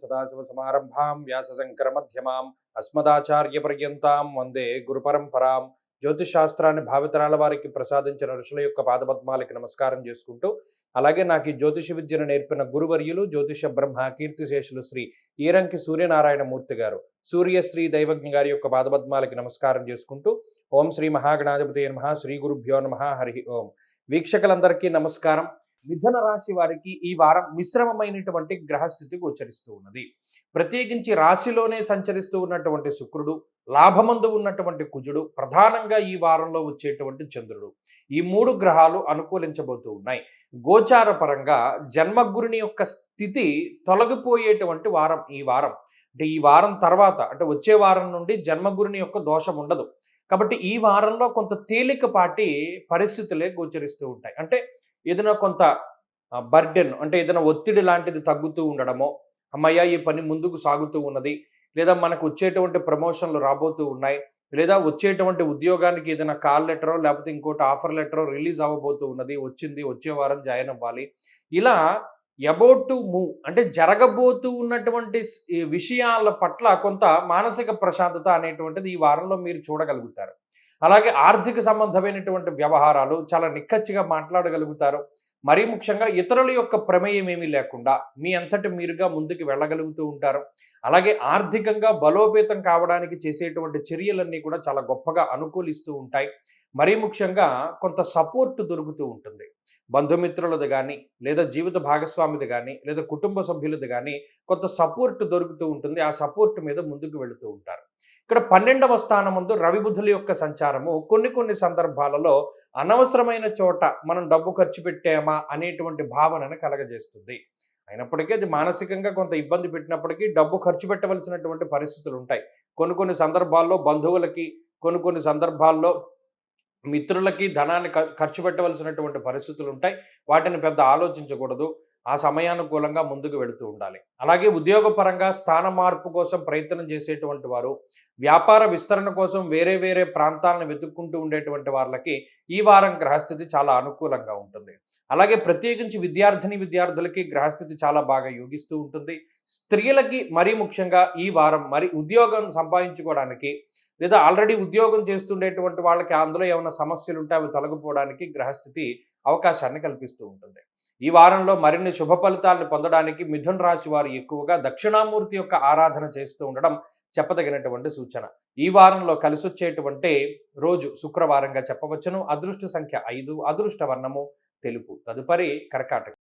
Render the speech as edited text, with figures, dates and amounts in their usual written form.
సదాశివసమారంభాం వ్యాసశంకరమధ్యమాం అస్మదాచార్యపర్యంతాం వందే గురుపరంపరాం. జ్యోతిష్ శాస్త్రాన్ని భావితరాల వారికి ప్రసాదించిన ఋషుల యొక్క పాదపద్మాలకి నమస్కారం చేసుకుంటూ, అలాగే నాకు ఈ జ్యోతిష విద్యను నేర్పిన గురువర్యులు జ్యోతిష బ్రహ్మ కీర్తిశేషులు శ్రీ ఈరంకి సూర్యనారాయణమూర్తి గారు, సూర్యశ్రీ దైవజ్ఞ గారి యొక్క పాదపద్మాలకి నమస్కారం చేసుకుంటూ, ఓం శ్రీ మహాగణాధిపతి నమః, శ్రీ గురుభ్యో నమః, హరి ఓం. వీక్షకులందరికీ నమస్కారం. మిథున రాశి వారికి ఈ వారం మిశ్రమమైనటువంటి గ్రహస్థితి గోచరిస్తూ ఉన్నది. ప్రత్యేకించి రాశిలోనే సంచరిస్తూ ఉన్నటువంటి శుక్రుడు, లాభమందు ఉన్నటువంటి కుజుడు, ప్రధానంగా ఈ వారంలో వచ్చేటువంటి చంద్రుడు, ఈ మూడు గ్రహాలు అనుకూలించబోతూ ఉన్నాయి. గోచార పరంగా జన్మగురుని యొక్క స్థితి తొలగిపోయేటువంటి వారం ఈ వారం. అంటే ఈ వారం తర్వాత, అంటే వచ్చే వారం నుండి జన్మగురుని యొక్క దోషం ఉండదు. కాబట్టి ఈ వారంలో కొంత తేలికపాటి పరిస్థితులే గోచరిస్తూ ఉంటాయి. అంటే ఏదైనా కొంత బర్డెన్, అంటే ఏదైనా ఒత్తిడి లాంటిది తగ్గుతూ ఉండడమో, అమ్మయ్య ఈ పని ముందుకు సాగుతూ ఉన్నది, లేదా మనకు వచ్చేటువంటి ప్రమోషన్లు రాబోతూ ఉన్నాయి, లేదా వచ్చేటువంటి ఉద్యోగానికి ఏదైనా కాల్ లెటరో లేకపోతే ఇంకోటి ఆఫర్ లెటరో రిలీజ్ అవ్వబోతూ ఉన్నది, వచ్చింది, వచ్చే వారం జాయిన్ అవ్వాలి. ఇలా అబౌట్ టు మూవ్, అంటే జరగబోతూ ఉన్నటువంటి ఈ విషయాల పట్ల కొంత మానసిక ప్రశాంతత అనేటువంటిది ఈ వారంలో మీరు చూడగలుగుతారు. అలాగే ఆర్థిక సంబంధమైనటువంటి వ్యవహారాలు చాలా నిక్కచ్చిగా మాట్లాడగలుగుతారు. మరీ ముఖ్యంగా ఇతరుల యొక్క ప్రమేయం ఏమీ లేకుండా మీ అంతటి మీరుగా ముందుకు వెళ్ళగలుగుతూ ఉంటారు. అలాగే ఆర్థికంగా బలోపేతం కావడానికి చేసేటువంటి చర్యలన్నీ కూడా చాలా గొప్పగా అనుకూలిస్తూ ఉంటాయి. మరీ ముఖ్యంగా కొంత సపోర్ట్ దొరుకుతూ ఉంటుంది. బంధుమిత్రులది కానీ, లేదా జీవిత భాగస్వామిది కానీ, లేదా కుటుంబ సభ్యులది కానీ కొంత సపోర్ట్ దొరుకుతూ ఉంటుంది. ఆ సపోర్ట్ మీద ముందుకు వెళుతూ ఉంటారు. ఇక్కడ 12వ స్థానమందు రవి బుధుల యొక్క సంచారము కొన్ని సందర్భాలలో అనవసరమైన చోట మనం డబ్బు ఖర్చు పెట్టామా అనేటువంటి భావనను కలగజేస్తుంది. అయినప్పటికీ అది మానసికంగా కొంత ఇబ్బంది పెట్టినప్పటికీ డబ్బు ఖర్చు పెట్టవలసినటువంటి పరిస్థితులు ఉంటాయి. కొన్ని సందర్భాల్లో బంధువులకి, కొన్ని సందర్భాల్లో మిత్రులకి ధనాన్ని ఖర్చు పెట్టవలసినటువంటి పరిస్థితులు ఉంటాయి. వాటిని పెద్ద ఆలోచించకూడదు. ఆ సమయానుకూలంగా ముందుకు వెళుతూ ఉండాలి. అలాగే ఉద్యోగపరంగా స్థాన మార్పు కోసం ప్రయత్నం చేసేటువంటి వారు, వ్యాపార విస్తరణ కోసం వేరే ప్రాంతాలను వెతుక్కుంటూ ఉండేటువంటి వాళ్ళకి ఈ వారం గ్రహస్థితి చాలా అనుకూలంగా ఉంటుంది. అలాగే ప్రత్యేకించి విద్యార్థులకి గ్రహస్థితి చాలా బాగా యోగిస్తూ ఉంటుంది. స్త్రీలకి మరీ ముఖ్యంగా ఈ వారం ఉద్యోగం సంపాదించుకోవడానికి, లేదా ఆల్రెడీ ఉద్యోగం చేస్తుండేటువంటి వాళ్ళకి అందులో ఏమైనా సమస్యలు ఉంటే అవి తొలగిపోవడానికి గ్రహస్థితి అవకాశాన్ని కల్పిస్తూ ఉంటుంది. ఈ వారంలో మరిన్ని శుభ ఫలితాలను పొందడానికి మిథున రాశి వారు ఎక్కువగా దక్షిణామూర్తి యొక్క ఆరాధన చేస్తూ ఉండడం చెప్పదగినటువంటి సూచన. ఈ వారంలో కలిసొచ్చేటువంటి రోజు శుక్రవారంగా చెప్పవచ్చును. అదృష్ట సంఖ్య 5, అదృష్ట వర్ణము తెలుపు. తదుపరి కర్కాటకం.